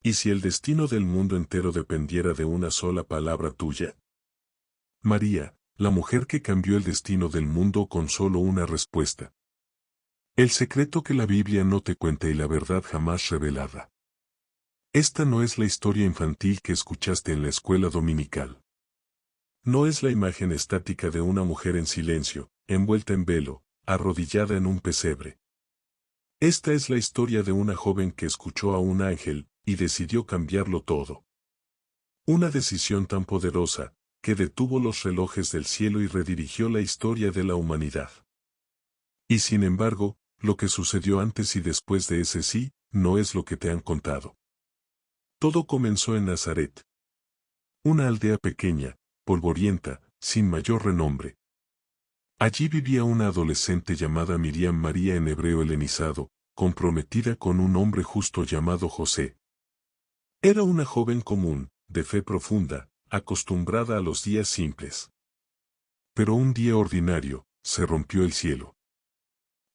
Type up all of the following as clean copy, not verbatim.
¿Y si el destino del mundo entero dependiera de una sola palabra tuya? María, la mujer que cambió el destino del mundo con solo una respuesta. El secreto que la Biblia no te cuenta y la verdad jamás revelada. Esta no es la historia infantil que escuchaste en la escuela dominical. No es la imagen estática de una mujer en silencio, envuelta en velo, arrodillada en un pesebre. Esta es la historia de una joven que escuchó a un ángel y decidió cambiarlo todo. Una decisión tan poderosa, que detuvo los relojes del cielo y redirigió la historia de la humanidad. Y sin embargo, lo que sucedió antes y después de ese sí, no es lo que te han contado. Todo comenzó en Nazaret. Una aldea pequeña, polvorienta, sin mayor renombre. Allí vivía una adolescente llamada Miriam María en hebreo helenizado, comprometida con un hombre justo llamado José. Era una joven común, de fe profunda, acostumbrada a los días simples. Pero un día ordinario, se rompió el cielo.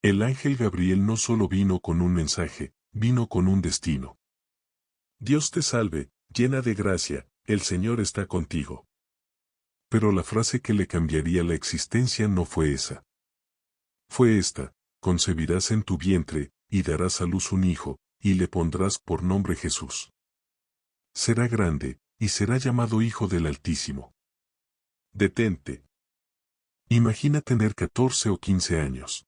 El ángel Gabriel no solo vino con un mensaje, vino con un destino. Dios te salve, llena de gracia, el Señor está contigo. Pero la frase que le cambiaría la existencia no fue esa. Fue esta: concebirás en tu vientre, y darás a luz un hijo, y le pondrás por nombre Jesús. Será grande, y será llamado Hijo del Altísimo. Detente. Imagina tener 14 o 15 años.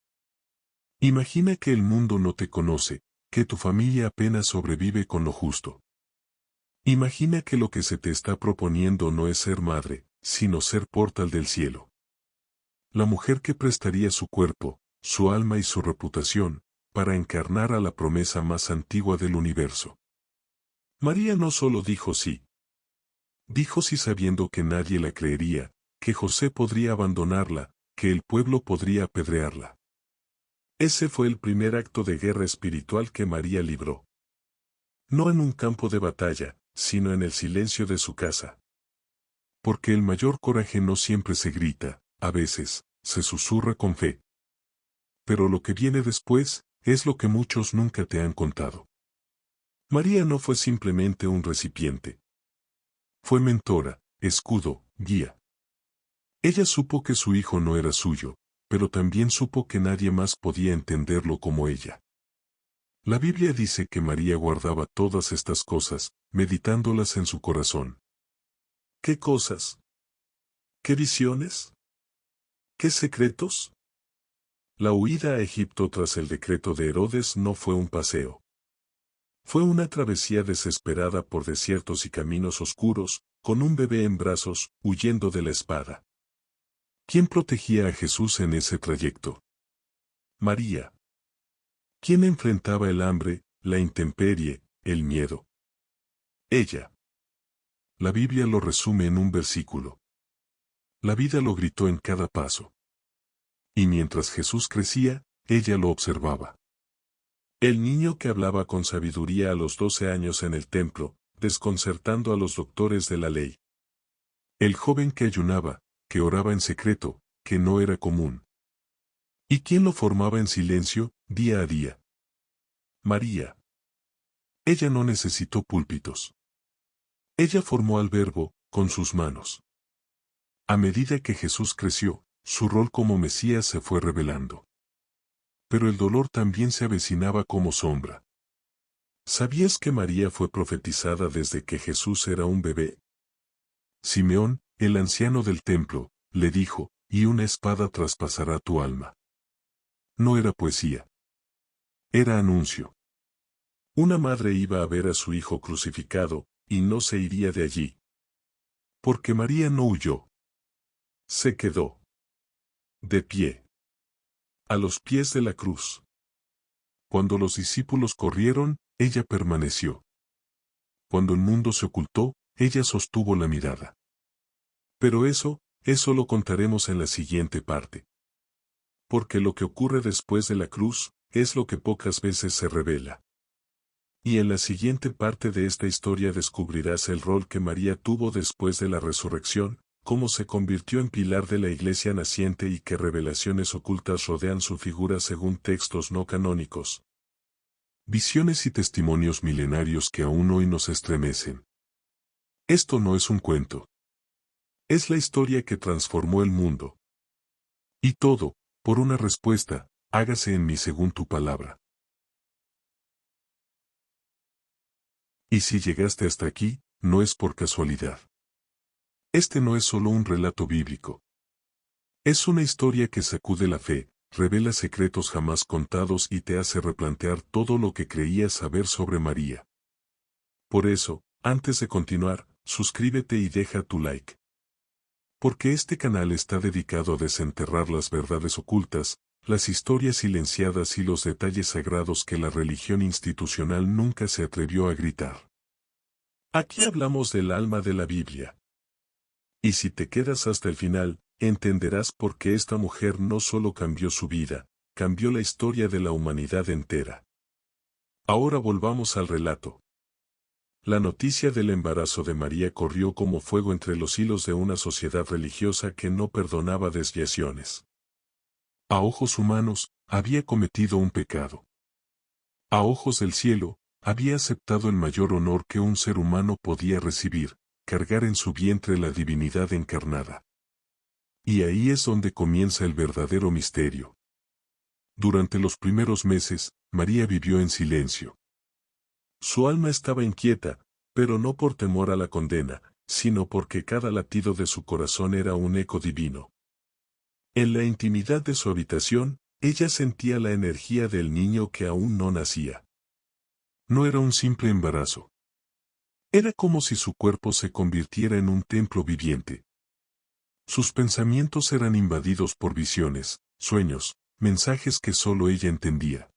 Imagina que el mundo no te conoce, que tu familia apenas sobrevive con lo justo. Imagina que lo que se te está proponiendo no es ser madre, sino ser portal del cielo. La mujer que prestaría su cuerpo, su alma y su reputación, para encarnar a la promesa más antigua del universo. María no solo dijo sí. Dijo sí sabiendo que nadie la creería, que José podría abandonarla, que el pueblo podría apedrearla. Ese fue el primer acto de guerra espiritual que María libró. No en un campo de batalla, sino en el silencio de su casa. Porque el mayor coraje no siempre se grita, a veces, se susurra con fe. Pero lo que viene después, es lo que muchos nunca te han contado. María no fue simplemente un recipiente. Fue mentora, escudo, guía. Ella supo que su hijo no era suyo, pero también supo que nadie más podía entenderlo como ella. La Biblia dice que María guardaba todas estas cosas, meditándolas en su corazón. ¿Qué cosas? ¿Qué visiones? ¿Qué secretos? La huida a Egipto tras el decreto de Herodes no fue un paseo. Fue una travesía desesperada por desiertos y caminos oscuros, con un bebé en brazos, huyendo de la espada. ¿Quién protegía a Jesús en ese trayecto? María. ¿Quién enfrentaba el hambre, la intemperie, el miedo? Ella. La Biblia lo resume en un versículo. La vida lo gritó en cada paso. Y mientras Jesús crecía, ella lo observaba. El niño que hablaba con sabiduría a los 12 años en el templo, desconcertando a los doctores de la ley. El joven que ayunaba, que oraba en secreto, que no era común. ¿Y quién lo formaba en silencio, día a día? María. Ella no necesitó púlpitos. Ella formó al Verbo, con sus manos. A medida que Jesús creció, su rol como Mesías se fue revelando. Pero el dolor también se avecinaba como sombra. ¿Sabías que María fue profetizada desde que Jesús era un bebé? Simeón, el anciano del templo, le dijo, y una espada traspasará tu alma. No era poesía. Era anuncio. Una madre iba a ver a su hijo crucificado, y no se iría de allí. Porque María no huyó. Se quedó. De pie. A los pies de la cruz. Cuando los discípulos corrieron, ella permaneció. Cuando el mundo se ocultó, ella sostuvo la mirada. Pero eso lo contaremos en la siguiente parte. Porque lo que ocurre después de la cruz, es lo que pocas veces se revela. Y en la siguiente parte de esta historia descubrirás el rol que María tuvo después de la resurrección, cómo se convirtió en pilar de la iglesia naciente y qué revelaciones ocultas rodean su figura según textos no canónicos. Visiones y testimonios milenarios que aún hoy nos estremecen. Esto no es un cuento. Es la historia que transformó el mundo. Y todo, por una respuesta, hágase en mí según tu palabra. Y si llegaste hasta aquí, no es por casualidad. Este no es solo un relato bíblico. Es una historia que sacude la fe, revela secretos jamás contados y te hace replantear todo lo que creías saber sobre María. Por eso, antes de continuar, suscríbete y deja tu like. Porque este canal está dedicado a desenterrar las verdades ocultas, las historias silenciadas y los detalles sagrados que la religión institucional nunca se atrevió a gritar. Aquí hablamos del alma de la Biblia. Y si te quedas hasta el final, entenderás por qué esta mujer no solo cambió su vida, cambió la historia de la humanidad entera. Ahora volvamos al relato. La noticia del embarazo de María corrió como fuego entre los hilos de una sociedad religiosa que no perdonaba desviaciones. A ojos humanos, había cometido un pecado. A ojos del cielo, había aceptado el mayor honor que un ser humano podía recibir, cargar en su vientre la divinidad encarnada. Y ahí es donde comienza el verdadero misterio. Durante los primeros meses, María vivió en silencio. Su alma estaba inquieta, pero no por temor a la condena, sino porque cada latido de su corazón era un eco divino. En la intimidad de su habitación, ella sentía la energía del niño que aún no nacía. No era un simple embarazo. Era como si su cuerpo se convirtiera en un templo viviente. Sus pensamientos eran invadidos por visiones, sueños, mensajes que solo ella entendía.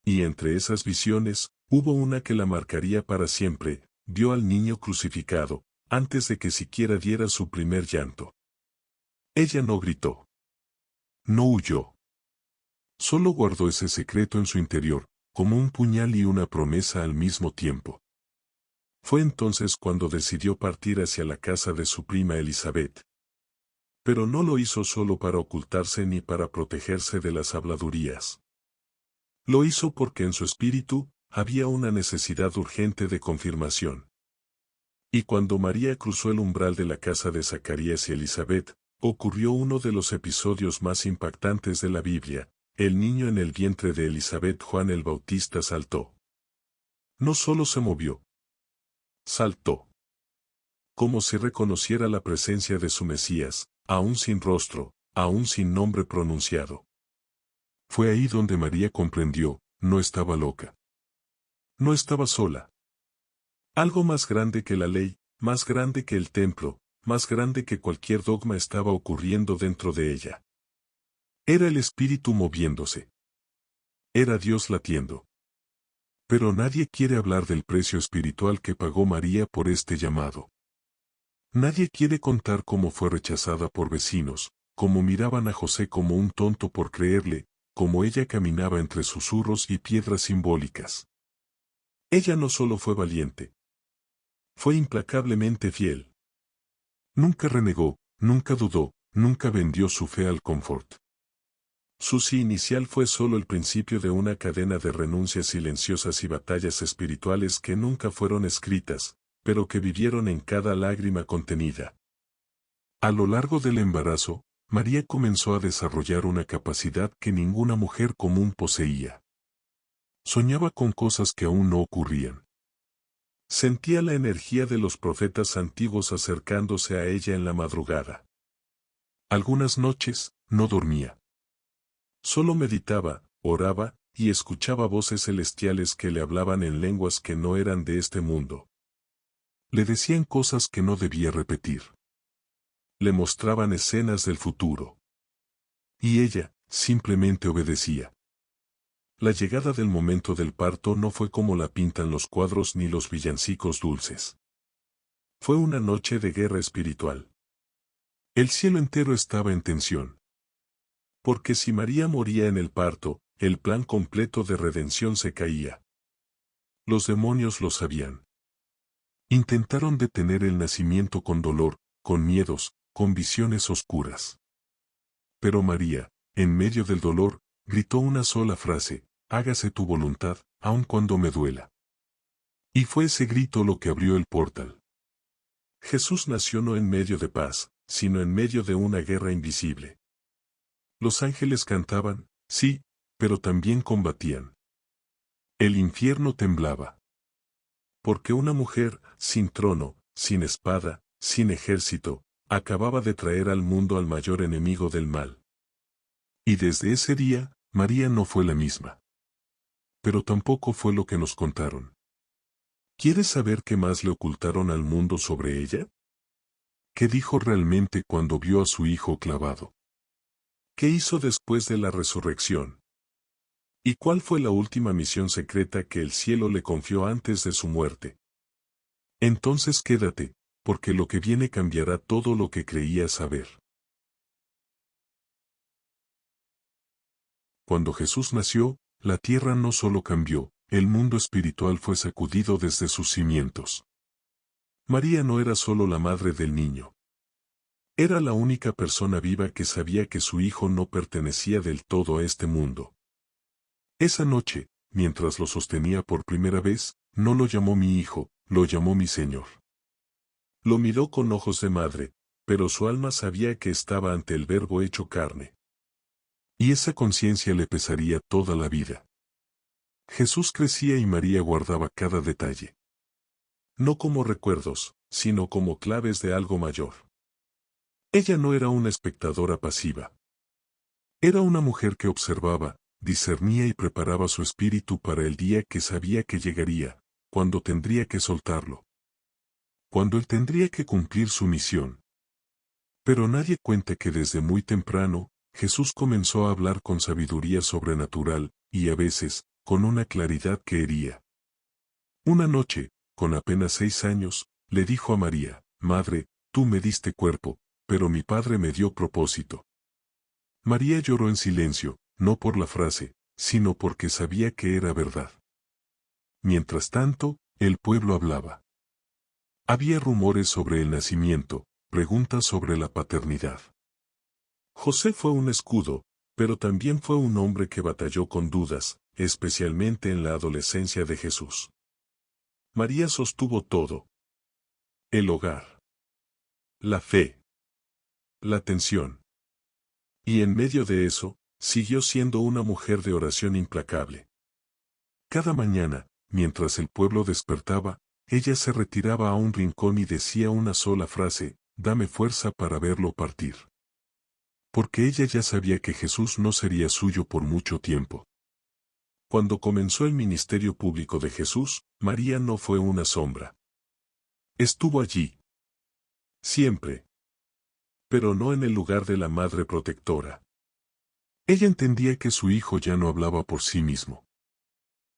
Y entre esas visiones, hubo una que la marcaría para siempre: vio al niño crucificado, antes de que siquiera diera su primer llanto. Ella no gritó. No huyó. Solo guardó ese secreto en su interior, como un puñal y una promesa al mismo tiempo. Fue entonces cuando decidió partir hacia la casa de su prima Elizabeth. Pero no lo hizo solo para ocultarse ni para protegerse de las habladurías. Lo hizo porque en su espíritu había una necesidad urgente de confirmación. Y cuando María cruzó el umbral de la casa de Zacarías y Elizabeth, ocurrió uno de los episodios más impactantes de la Biblia. El niño en el vientre de Elizabeth, Juan el Bautista, saltó. No solo se movió. Saltó. Como si reconociera la presencia de su Mesías, aún sin rostro, aún sin nombre pronunciado. Fue ahí donde María comprendió: no estaba loca. No estaba sola. Algo más grande que la ley, más grande que el templo, más grande que cualquier dogma estaba ocurriendo dentro de ella. Era el Espíritu moviéndose. Era Dios latiendo. Pero nadie quiere hablar del precio espiritual que pagó María por este llamado. Nadie quiere contar cómo fue rechazada por vecinos, cómo miraban a José como un tonto por creerle, cómo ella caminaba entre susurros y piedras simbólicas. Ella no solo fue valiente. Fue implacablemente fiel. Nunca renegó, nunca dudó, nunca vendió su fe al confort. Su sí inicial fue solo el principio de una cadena de renuncias silenciosas y batallas espirituales que nunca fueron escritas, pero que vivieron en cada lágrima contenida. A lo largo del embarazo, María comenzó a desarrollar una capacidad que ninguna mujer común poseía. Soñaba con cosas que aún no ocurrían. Sentía la energía de los profetas antiguos acercándose a ella en la madrugada. Algunas noches, no dormía. Solo meditaba, oraba, y escuchaba voces celestiales que le hablaban en lenguas que no eran de este mundo. Le decían cosas que no debía repetir. Le mostraban escenas del futuro. Y ella, simplemente obedecía. La llegada del momento del parto no fue como la pintan los cuadros ni los villancicos dulces. Fue una noche de guerra espiritual. El cielo entero estaba en tensión. Porque si María moría en el parto, el plan completo de redención se caía. Los demonios lo sabían. Intentaron detener el nacimiento con dolor, con miedos, con visiones oscuras. Pero María, en medio del dolor, gritó una sola frase: hágase tu voluntad, aun cuando me duela. Y fue ese grito lo que abrió el portal. Jesús nació no en medio de paz, sino en medio de una guerra invisible. Los ángeles cantaban, sí, pero también combatían. El infierno temblaba. Porque una mujer, sin trono, sin espada, sin ejército, acababa de traer al mundo al mayor enemigo del mal. Y desde ese día, María no fue la misma. Pero tampoco fue lo que nos contaron. ¿Quieres saber qué más le ocultaron al mundo sobre ella? ¿Qué dijo realmente cuando vio a su hijo clavado? ¿Qué hizo después de la resurrección? ¿Y cuál fue la última misión secreta que el cielo le confió antes de su muerte? Entonces quédate, porque lo que viene cambiará todo lo que creías saber. Cuando Jesús nació, la tierra no solo cambió, el mundo espiritual fue sacudido desde sus cimientos. María no era solo la madre del niño. Era la única persona viva que sabía que su hijo no pertenecía del todo a este mundo. Esa noche, mientras lo sostenía por primera vez, no lo llamó mi hijo, lo llamó mi Señor. Lo miró con ojos de madre, pero su alma sabía que estaba ante el Verbo hecho carne. Y esa conciencia le pesaría toda la vida. Jesús crecía y María guardaba cada detalle. No como recuerdos, sino como claves de algo mayor. Ella no era una espectadora pasiva. Era una mujer que observaba, discernía y preparaba su espíritu para el día que sabía que llegaría, cuando tendría que soltarlo. Cuando él tendría que cumplir su misión. Pero nadie cuenta que desde muy temprano, Jesús comenzó a hablar con sabiduría sobrenatural, y a veces, con una claridad que hería. Una noche, con apenas 6 años, le dijo a María, «Madre, tú me diste cuerpo, pero mi padre me dio propósito». María lloró en silencio, no por la frase, sino porque sabía que era verdad. Mientras tanto, el pueblo hablaba. Había rumores sobre el nacimiento, preguntas sobre la paternidad. José fue un escudo, pero también fue un hombre que batalló con dudas, especialmente en la adolescencia de Jesús. María sostuvo todo. El hogar. La fe. La atención. Y en medio de eso, siguió siendo una mujer de oración implacable. Cada mañana, mientras el pueblo despertaba, ella se retiraba a un rincón y decía una sola frase, «Dame fuerza para verlo partir». Porque ella ya sabía que Jesús no sería suyo por mucho tiempo. Cuando comenzó el ministerio público de Jesús, María no fue una sombra. Estuvo allí. Siempre. Pero no en el lugar de la madre protectora. Ella entendía que su hijo ya no hablaba por sí mismo.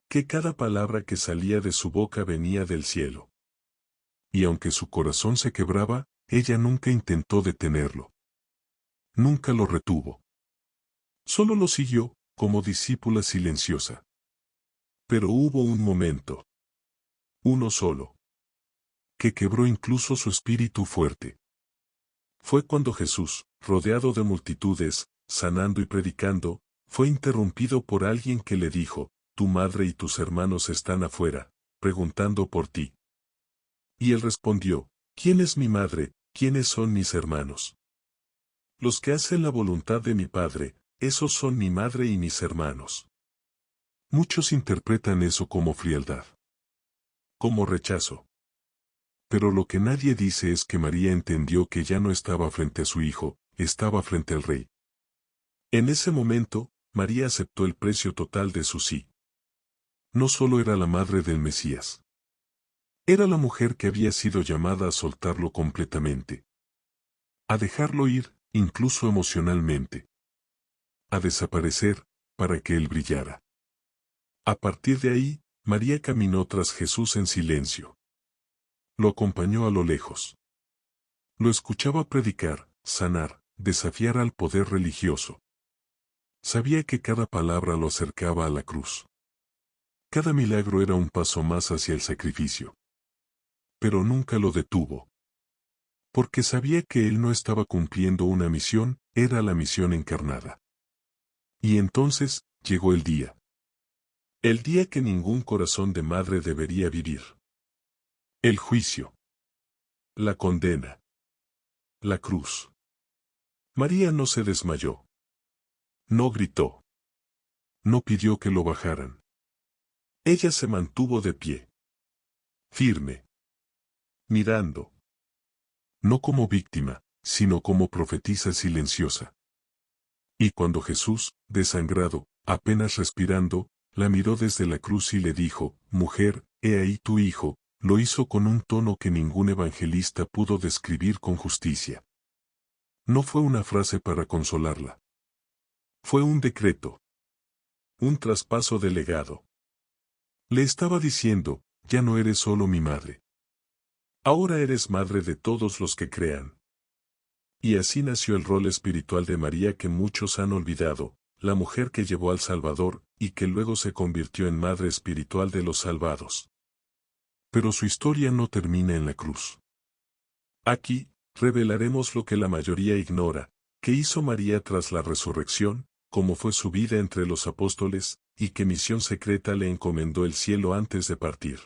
Que cada palabra que salía de su boca venía del cielo. Y aunque su corazón se quebraba, ella nunca intentó detenerlo. Nunca lo retuvo. Solo lo siguió, como discípula silenciosa. Pero hubo un momento. Uno solo. Que quebró incluso su espíritu fuerte. Fue cuando Jesús, rodeado de multitudes, sanando y predicando, fue interrumpido por alguien que le dijo, «Tu madre y tus hermanos están afuera, preguntando por ti». Y él respondió, «¿Quién es mi madre? ¿Quiénes son mis hermanos?» Los que hacen la voluntad de mi Padre, esos son mi madre y mis hermanos. Muchos interpretan eso como frialdad. Como rechazo. Pero lo que nadie dice es que María entendió que ya no estaba frente a su hijo, estaba frente al Rey. En ese momento, María aceptó el precio total de su sí. No solo era la madre del Mesías. Era la mujer que había sido llamada a soltarlo completamente. A dejarlo ir, incluso emocionalmente. A desaparecer, para que él brillara. A partir de ahí, María caminó tras Jesús en silencio. Lo acompañó a lo lejos. Lo escuchaba predicar, sanar, desafiar al poder religioso. Sabía que cada palabra lo acercaba a la cruz. Cada milagro era un paso más hacia el sacrificio. Pero nunca lo detuvo. Porque sabía que él no estaba cumpliendo una misión, era la misión encarnada. Y entonces, llegó el día. El día que ningún corazón de madre debería vivir. El juicio. La condena. La cruz. María no se desmayó. No gritó. No pidió que lo bajaran. Ella se mantuvo de pie. Firme. Mirando. No como víctima, sino como profetisa silenciosa. Y cuando Jesús, desangrado, apenas respirando, la miró desde la cruz y le dijo, «Mujer, he ahí tu hijo», lo hizo con un tono que ningún evangelista pudo describir con justicia. No fue una frase para consolarla. Fue un decreto. Un traspaso de legado. Le estaba diciendo, ya no eres solo mi madre. Ahora eres madre de todos los que crean. Y así nació el rol espiritual de María que muchos han olvidado, la mujer que llevó al Salvador, y que luego se convirtió en madre espiritual de los salvados. Pero su historia no termina en la cruz. Aquí, revelaremos lo que la mayoría ignora, qué hizo María tras la resurrección, cómo fue su vida entre los apóstoles, y qué misión secreta le encomendó el cielo antes de partir.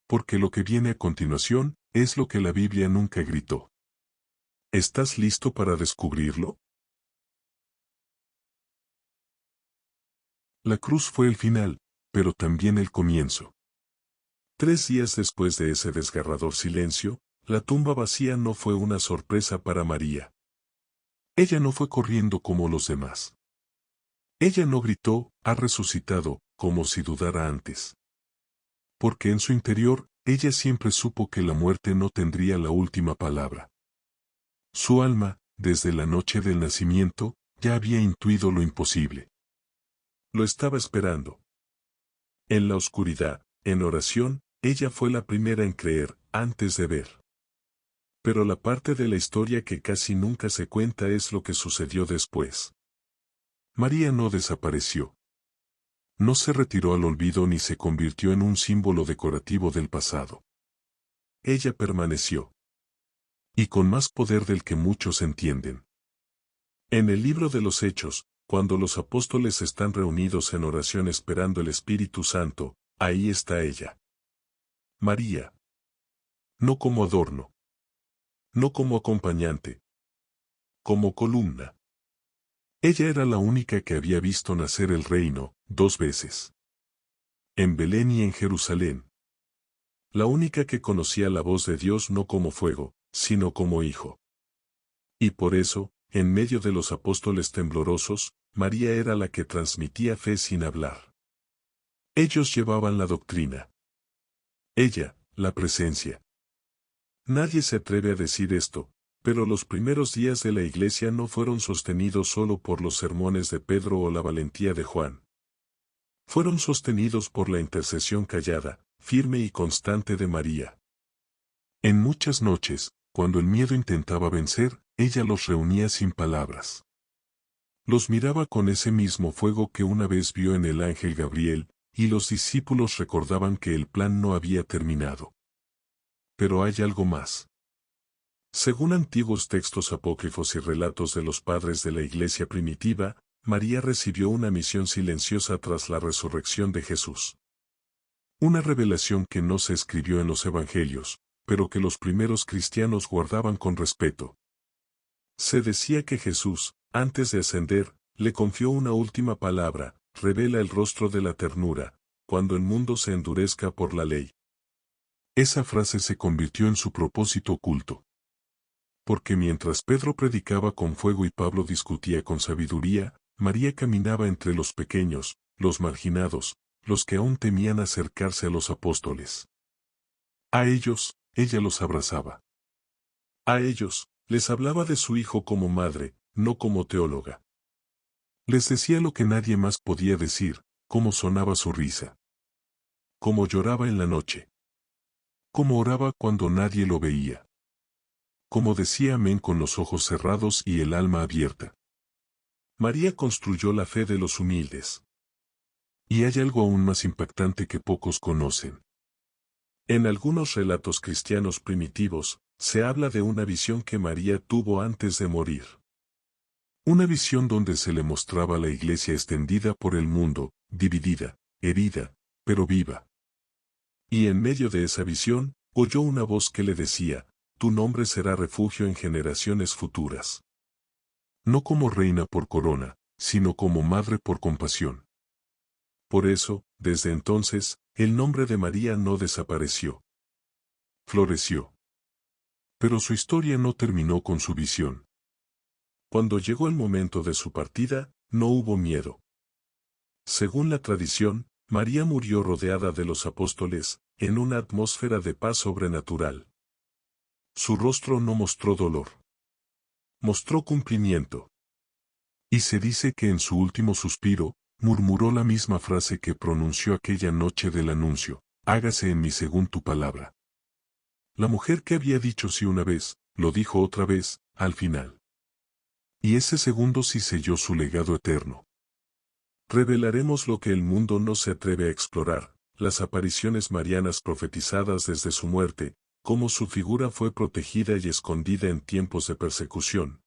Porque lo que viene a continuación, es lo que la Biblia nunca gritó. ¿Estás listo para descubrirlo? La cruz fue el final, pero también el comienzo. 3 días después de ese desgarrador silencio, la tumba vacía no fue una sorpresa para María. Ella no fue corriendo como los demás. Ella no gritó, «Ha resucitado», como si dudara antes. Porque en su interior, ella siempre supo que la muerte no tendría la última palabra. Su alma, desde la noche del nacimiento, ya había intuido lo imposible. Lo estaba esperando. En la oscuridad, en oración, ella fue la primera en creer, antes de ver. Pero la parte de la historia que casi nunca se cuenta es lo que sucedió después. María no desapareció. No se retiró al olvido ni se convirtió en un símbolo decorativo del pasado. Ella permaneció. Y con más poder del que muchos entienden. En el libro de los Hechos, cuando los apóstoles están reunidos en oración esperando el Espíritu Santo, ahí está ella. María. No como adorno. No como acompañante. Como columna. Ella era la única que había visto nacer el reino, 2 veces. En Belén y en Jerusalén. La única que conocía la voz de Dios no como fuego, sino como hijo. Y por eso, en medio de los apóstoles temblorosos, María era la que transmitía fe sin hablar. Ellos llevaban la doctrina. Ella, la presencia. Nadie se atreve a decir esto, pero los primeros días de la Iglesia no fueron sostenidos solo por los sermones de Pedro o la valentía de Juan. Fueron sostenidos por la intercesión callada, firme y constante de María. En muchas noches, cuando el miedo intentaba vencer, ella los reunía sin palabras. Los miraba con ese mismo fuego que una vez vio en el ángel Gabriel, y los discípulos recordaban que el plan no había terminado. Pero hay algo más. Según antiguos textos apócrifos y relatos de los padres de la Iglesia primitiva, María recibió una misión silenciosa tras la resurrección de Jesús. Una revelación que no se escribió en los Evangelios, pero que los primeros cristianos guardaban con respeto. Se decía que Jesús, antes de ascender, le confió una última palabra: revela el rostro de la ternura, cuando el mundo se endurezca por la ley. Esa frase se convirtió en su propósito oculto. Porque mientras Pedro predicaba con fuego y Pablo discutía con sabiduría, María caminaba entre los pequeños, los marginados, los que aún temían acercarse a los apóstoles. A ellos, ella los abrazaba. A ellos, les hablaba de su hijo como madre, no como teóloga. Les decía lo que nadie más podía decir, cómo sonaba su risa. Cómo lloraba en la noche. Cómo oraba cuando nadie lo veía. Cómo decía amén con los ojos cerrados y el alma abierta. María construyó la fe de los humildes. Y hay algo aún más impactante que pocos conocen. En algunos relatos cristianos primitivos, se habla de una visión que María tuvo antes de morir. Una visión donde se le mostraba la iglesia extendida por el mundo, dividida, herida, pero viva. Y en medio de esa visión, oyó una voz que le decía, tu nombre será refugio en generaciones futuras. No como reina por corona, sino como madre por compasión. Por eso, desde entonces, el nombre de María no desapareció. Floreció. Pero su historia no terminó con su visión. Cuando llegó el momento de su partida, no hubo miedo. Según la tradición, María murió rodeada de los apóstoles, en una atmósfera de paz sobrenatural. Su rostro no mostró dolor. Mostró cumplimiento. Y se dice que en su último suspiro, murmuró la misma frase que pronunció aquella noche del anuncio, hágase en mí según tu palabra. La mujer que había dicho sí una vez, lo dijo otra vez, al final. Y ese segundo sí selló su legado eterno. Revelaremos lo que el mundo no se atreve a explorar, las apariciones marianas profetizadas desde su muerte, cómo su figura fue protegida y escondida en tiempos de persecución.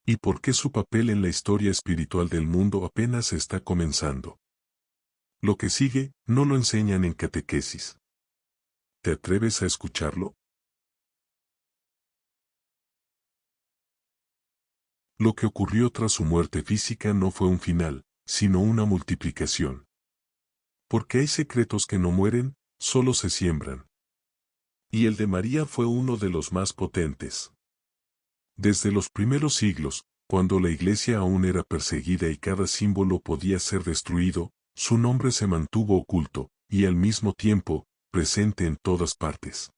Y por qué su papel en la historia espiritual del mundo apenas está comenzando. Lo que sigue, no lo enseñan en catequesis. ¿Te atreves a escucharlo? Lo que ocurrió tras su muerte física no fue un final, sino una multiplicación. Porque hay secretos que no mueren, solo se siembran. Y el de María fue uno de los más potentes. Desde los primeros siglos, cuando la Iglesia aún era perseguida y cada símbolo podía ser destruido, su nombre se mantuvo oculto, y al mismo tiempo, presente en todas partes.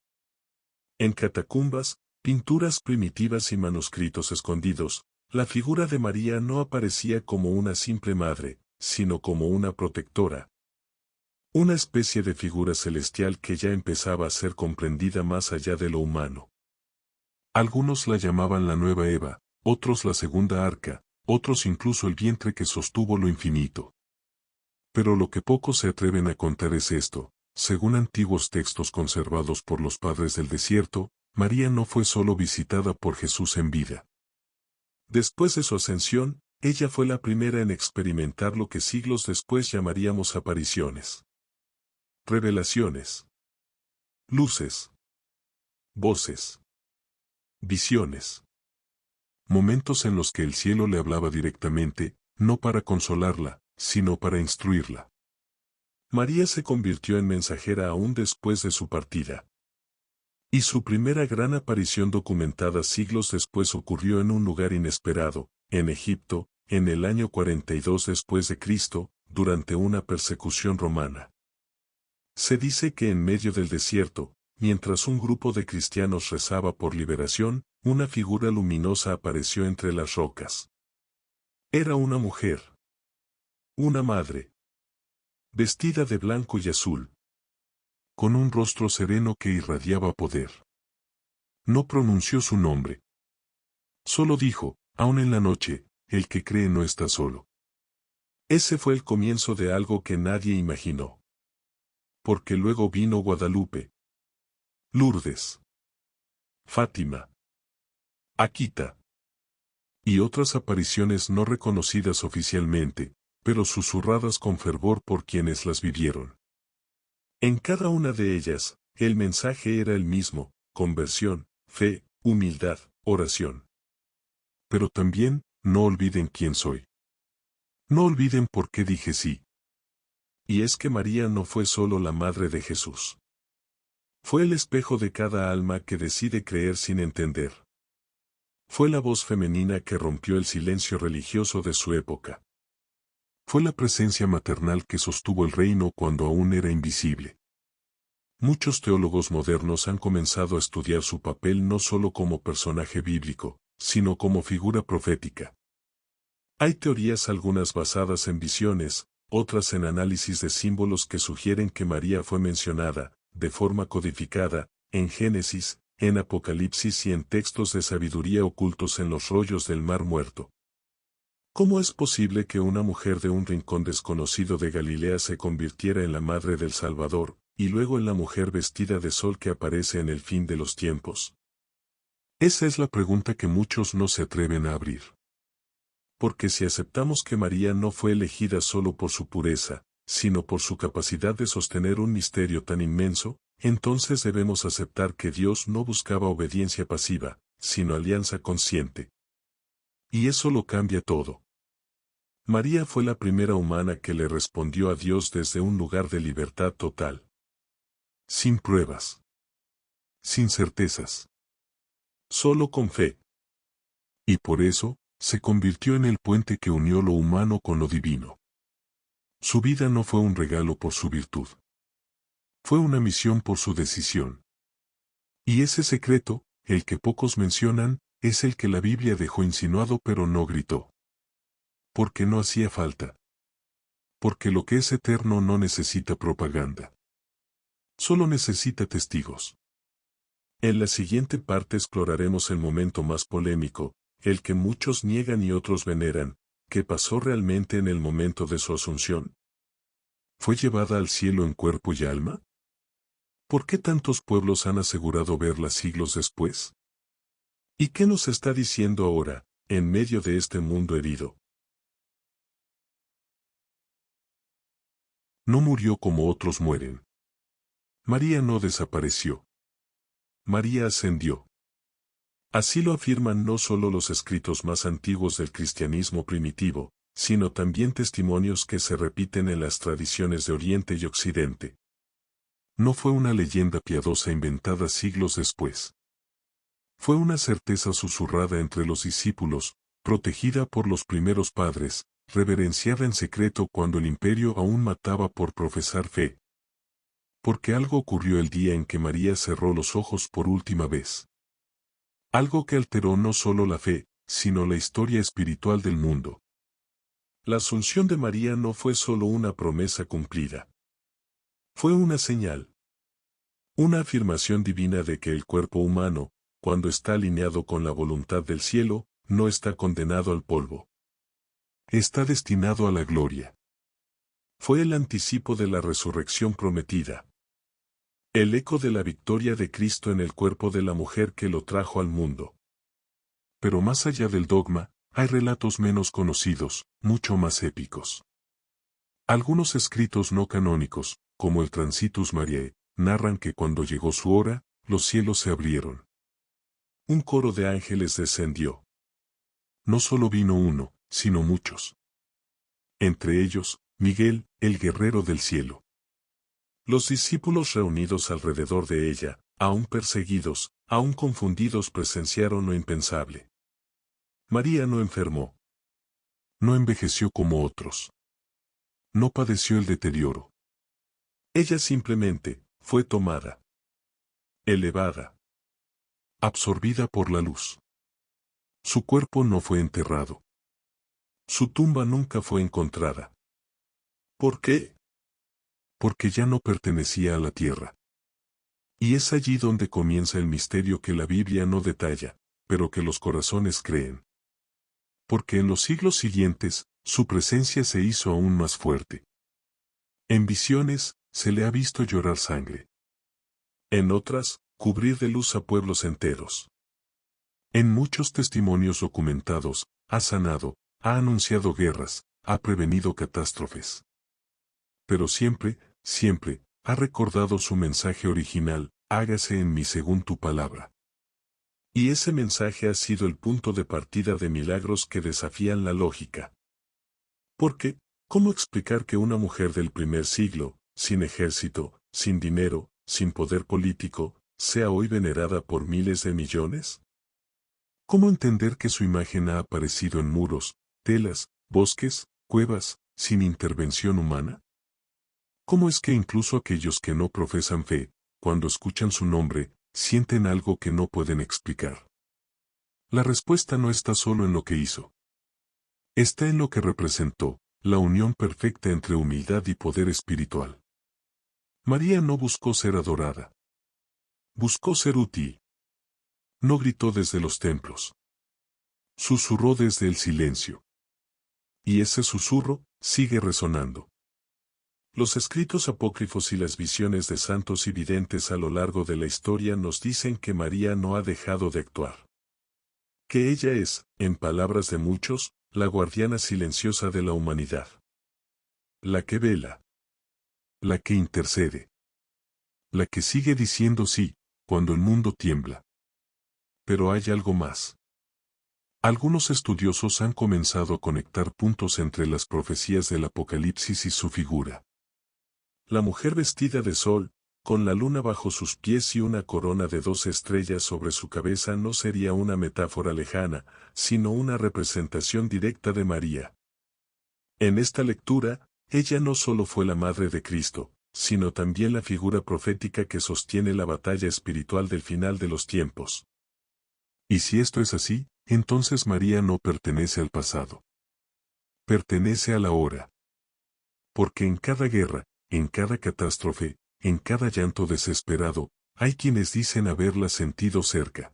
En catacumbas, pinturas primitivas y manuscritos escondidos, la figura de María no aparecía como una simple madre, sino como una protectora. Una especie de figura celestial que ya empezaba a ser comprendida más allá de lo humano. Algunos la llamaban la nueva Eva, otros la segunda arca, otros incluso el vientre que sostuvo lo infinito. Pero lo que pocos se atreven a contar es esto, según antiguos textos conservados por los padres del desierto, María no fue solo visitada por Jesús en vida. Después de su ascensión, ella fue la primera en experimentar lo que siglos después llamaríamos apariciones. Revelaciones. Luces. Voces. Visiones. Momentos en los que el cielo le hablaba directamente, no para consolarla, sino para instruirla. María se convirtió en mensajera aún después de su partida. Y su primera gran aparición documentada siglos después ocurrió en un lugar inesperado, en Egipto, en el año 42 después de Cristo, durante una persecución romana. Se dice que en medio del desierto, mientras un grupo de cristianos rezaba por liberación, una figura luminosa apareció entre las rocas. Era una mujer. Una madre. Vestida de blanco y azul. Con un rostro sereno que irradiaba poder. No pronunció su nombre. Solo dijo, aún en la noche, el que cree no está solo. Ese fue el comienzo de algo que nadie imaginó. Porque luego vino Guadalupe. Lourdes. Fátima. Akita. Y otras apariciones no reconocidas oficialmente, pero susurradas con fervor por quienes las vivieron. En cada una de ellas, el mensaje era el mismo, conversión, fe, humildad, oración. Pero también, no olviden quién soy. No olviden por qué dije sí. Y es que María no fue solo la madre de Jesús. Fue el espejo de cada alma que decide creer sin entender. Fue la voz femenina que rompió el silencio religioso de su época. Fue la presencia maternal que sostuvo el reino cuando aún era invisible. Muchos teólogos modernos han comenzado a estudiar su papel no solo como personaje bíblico, sino como figura profética. Hay teorías algunas basadas en visiones, otras en análisis de símbolos que sugieren que María fue mencionada, de forma codificada, en Génesis, en Apocalipsis y en textos de sabiduría ocultos en los rollos del Mar Muerto. ¿Cómo es posible que una mujer de un rincón desconocido de Galilea se convirtiera en la madre del Salvador, y luego en la mujer vestida de sol que aparece en el fin de los tiempos? Esa es la pregunta que muchos no se atreven a abrir. Porque si aceptamos que María no fue elegida solo por su pureza, sino por su capacidad de sostener un misterio tan inmenso, entonces debemos aceptar que Dios no buscaba obediencia pasiva, sino alianza consciente. Y eso lo cambia todo. María fue la primera humana que le respondió a Dios desde un lugar de libertad total. Sin pruebas. Sin certezas. Solo con fe. Y por eso, se convirtió en el puente que unió lo humano con lo divino. Su vida no fue un regalo por su virtud. Fue una misión por su decisión. Y ese secreto, el que pocos mencionan, es el que la Biblia dejó insinuado pero no gritó. Porque no hacía falta. Porque lo que es eterno no necesita propaganda. Solo necesita testigos. En la siguiente parte exploraremos el momento más polémico, el que muchos niegan y otros veneran, que pasó realmente en el momento de su asunción. ¿Fue llevada al cielo en cuerpo y alma? ¿Por qué tantos pueblos han asegurado verla siglos después? ¿Y qué nos está diciendo ahora, en medio de este mundo herido? No murió como otros mueren. María no desapareció. María ascendió. Así lo afirman no solo los escritos más antiguos del cristianismo primitivo, sino también testimonios que se repiten en las tradiciones de Oriente y Occidente. No fue una leyenda piadosa inventada siglos después. Fue una certeza susurrada entre los discípulos, protegida por los primeros padres, reverenciada en secreto cuando el imperio aún mataba por profesar fe. Porque algo ocurrió el día en que María cerró los ojos por última vez. Algo que alteró no solo la fe, sino la historia espiritual del mundo. La asunción de María no fue solo una promesa cumplida. Fue una señal. Una afirmación divina de que el cuerpo humano, cuando está alineado con la voluntad del cielo, no está condenado al polvo. Está destinado a la gloria. Fue el anticipo de la resurrección prometida. El eco de la victoria de Cristo en el cuerpo de la mujer que lo trajo al mundo. Pero más allá del dogma, hay relatos menos conocidos, mucho más épicos. Algunos escritos no canónicos, como el Transitus Mariae, narran que cuando llegó su hora, los cielos se abrieron. Un coro de ángeles descendió. No solo vino uno, sino muchos. Entre ellos, Miguel, el guerrero del cielo. Los discípulos reunidos alrededor de ella, aún perseguidos, aún confundidos, presenciaron lo impensable. María no enfermó. No envejeció como otros. No padeció el deterioro. Ella simplemente fue tomada. Elevada. Absorbida por la luz. Su cuerpo no fue enterrado. Su tumba nunca fue encontrada. ¿Por qué? Porque ya no pertenecía a la tierra. Y es allí donde comienza el misterio que la Biblia no detalla, pero que los corazones creen. Porque en los siglos siguientes, su presencia se hizo aún más fuerte. En visiones, se le ha visto llorar sangre. En otras, cubrir de luz a pueblos enteros. En muchos testimonios documentados, ha sanado, ha anunciado guerras, ha prevenido catástrofes. Pero siempre, siempre, ha recordado su mensaje original, hágase en mí según tu palabra. Y ese mensaje ha sido el punto de partida de milagros que desafían la lógica. Porque, ¿cómo explicar que una mujer del primer siglo, sin ejército, sin dinero, sin poder político, sea hoy venerada por miles de millones? ¿Cómo entender que su imagen ha aparecido en muros, telas, bosques, cuevas, sin intervención humana? ¿Cómo es que incluso aquellos que no profesan fe, cuando escuchan su nombre, sienten algo que no pueden explicar? La respuesta no está solo en lo que hizo. Está en lo que representó, la unión perfecta entre humildad y poder espiritual. María no buscó ser adorada. Buscó ser útil. No gritó desde los templos. Susurró desde el silencio. Y ese susurro sigue resonando. Los escritos apócrifos y las visiones de santos y videntes a lo largo de la historia nos dicen que María no ha dejado de actuar. Que ella es, en palabras de muchos, la guardiana silenciosa de la humanidad. La que vela. la que intercede. La que sigue diciendo sí, cuando el mundo tiembla. Pero hay algo más. Algunos estudiosos han comenzado a conectar puntos entre las profecías del Apocalipsis y su figura. La mujer vestida de sol, con la luna bajo sus pies y una corona de 12 estrellas sobre su cabeza no sería una metáfora lejana, sino una representación directa de María. En esta lectura, ella no solo fue la madre de Cristo, sino también la figura profética que sostiene la batalla espiritual del final de los tiempos. Y si esto es así, entonces María no pertenece al pasado. Pertenece a la hora. Porque en cada guerra, en cada catástrofe, en cada llanto desesperado, hay quienes dicen haberla sentido cerca.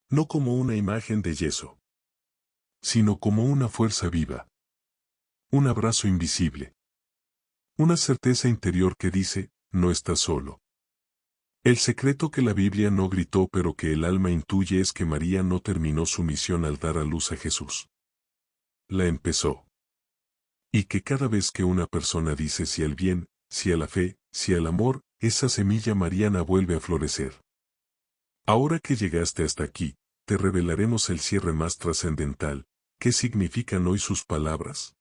No como una imagen de yeso, sino como una fuerza viva. Un abrazo invisible. Una certeza interior que dice, no estás solo. El secreto que la Biblia no gritó pero que el alma intuye es que María no terminó su misión al dar a luz a Jesús. La empezó. Y que cada vez que una persona dice sí al bien, sí a la fe, sí al amor, esa semilla mariana vuelve a florecer. Ahora que llegaste hasta aquí, te revelaremos el cierre más trascendental. ¿Qué significan hoy sus palabras?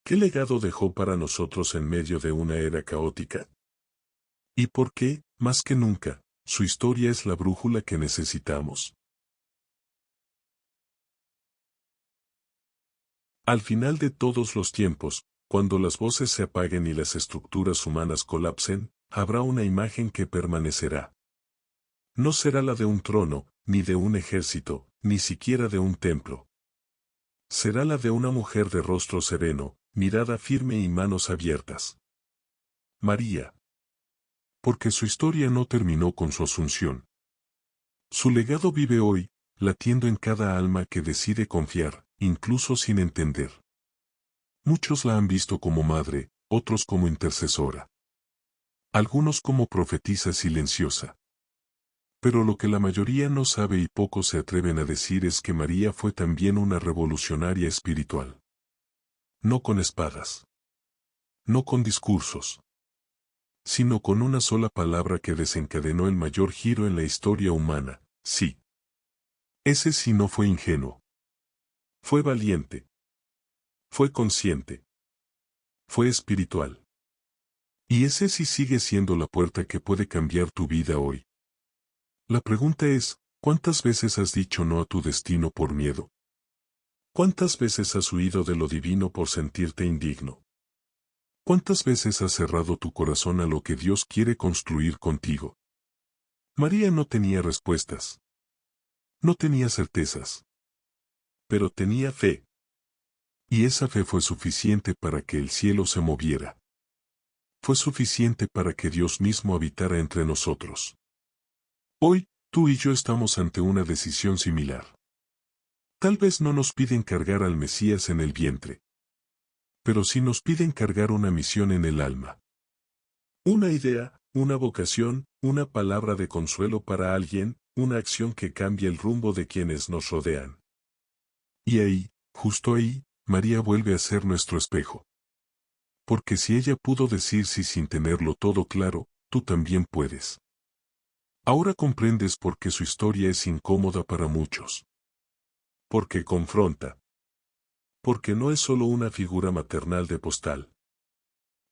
¿Qué legado dejó para nosotros en medio de una era caótica? ¿Y por qué, más que nunca, su historia es la brújula que necesitamos? Al final de todos los tiempos, cuando las voces se apaguen y las estructuras humanas colapsen, habrá una imagen que permanecerá. No será la de un trono, ni de un ejército, ni siquiera de un templo. Será la de una mujer de rostro sereno, mirada firme y manos abiertas. María. Porque su historia no terminó con su asunción. Su legado vive hoy, latiendo en cada alma que decide confiar, incluso sin entender. Muchos la han visto como madre, otros como intercesora. Algunos como profetisa silenciosa. Pero lo que la mayoría no sabe y pocos se atreven a decir es que María fue también una revolucionaria espiritual. No con espadas. No con discursos. Sino con una sola palabra que desencadenó el mayor giro en la historia humana, sí. Ese sí no fue ingenuo. Fue valiente. Fue consciente. Fue espiritual. Y ese sí sigue siendo la puerta que puede cambiar tu vida hoy. La pregunta es, ¿cuántas veces has dicho no a tu destino por miedo? ¿Cuántas veces has huido de lo divino por sentirte indigno? ¿Cuántas veces has cerrado tu corazón a lo que Dios quiere construir contigo? María no tenía respuestas. No tenía certezas. Pero tenía fe. Y esa fe fue suficiente para que el cielo se moviera. Fue suficiente para que Dios mismo habitara entre nosotros. Hoy, tú y yo estamos ante una decisión similar. Tal vez no nos piden cargar al Mesías en el vientre. Pero sí nos piden cargar una misión en el alma. Una idea, una vocación, una palabra de consuelo para alguien, una acción que cambie el rumbo de quienes nos rodean. Y ahí, justo ahí, María vuelve a ser nuestro espejo. Porque si ella pudo decir sí sin tenerlo todo claro, tú también puedes. Ahora comprendes por qué su historia es incómoda para muchos. Porque confronta. Porque no es solo una figura maternal de postal.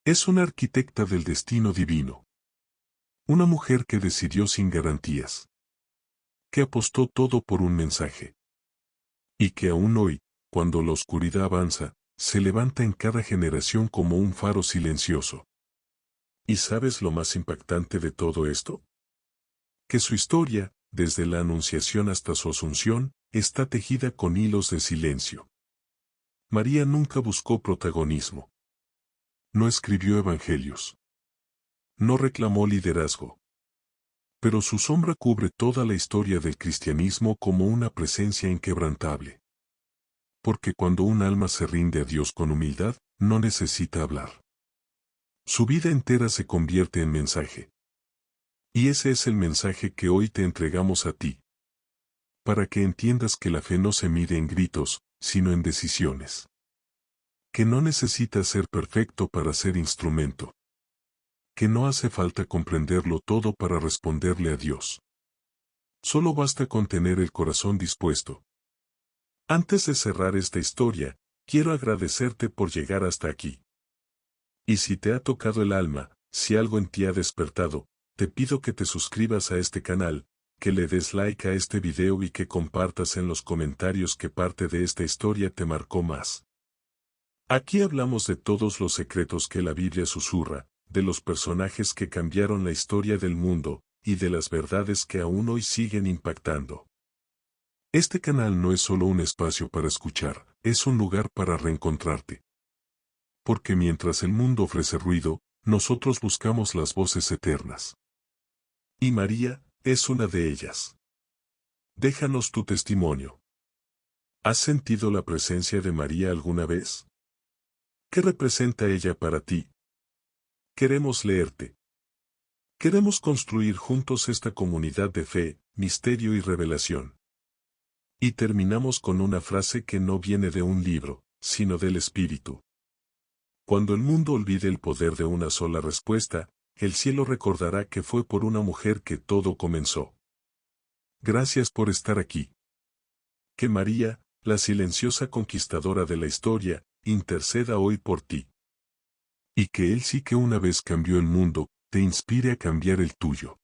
Es una arquitecta del destino divino. Una mujer que decidió sin garantías. Que apostó todo por un mensaje. Y que aún hoy, cuando la oscuridad avanza, se levanta en cada generación como un faro silencioso. ¿Y sabes lo más impactante de todo esto? Que su historia, desde la Anunciación hasta su Asunción, está tejida con hilos de silencio. María nunca buscó protagonismo. No escribió evangelios. No reclamó liderazgo. Pero su sombra cubre toda la historia del cristianismo como una presencia inquebrantable. Porque cuando un alma se rinde a Dios con humildad, no necesita hablar. Su vida entera se convierte en mensaje. Y ese es el mensaje que hoy te entregamos a ti. Para que entiendas que la fe no se mide en gritos, sino en decisiones. Que no necesitas ser perfecto para ser instrumento. que no hace falta comprenderlo todo para responderle a Dios. Solo basta con tener el corazón dispuesto. Antes de cerrar esta historia, quiero agradecerte por llegar hasta aquí. Y si te ha tocado el alma, si algo en ti ha despertado, te pido que te suscribas a este canal, que le des like a este video y que compartas en los comentarios qué parte de esta historia te marcó más. Aquí hablamos de todos los secretos que la Biblia susurra, de los personajes que cambiaron la historia del mundo, y de las verdades que aún hoy siguen impactando. Este canal no es solo un espacio para escuchar, es un lugar para reencontrarte. Porque mientras el mundo ofrece ruido, nosotros buscamos las voces eternas. Y María es una de ellas. Déjanos tu testimonio. ¿Has sentido la presencia de María alguna vez? ¿Qué representa ella para ti? Queremos leerte. Queremos construir juntos esta comunidad de fe, misterio y revelación. Y terminamos con una frase que no viene de un libro, sino del Espíritu. Cuando el mundo olvide el poder de una sola respuesta, el cielo recordará que fue por una mujer que todo comenzó. Gracias por estar aquí. Que María, la silenciosa conquistadora de la historia, interceda hoy por ti. Y que Él sí que una vez cambió el mundo, te inspire a cambiar el tuyo.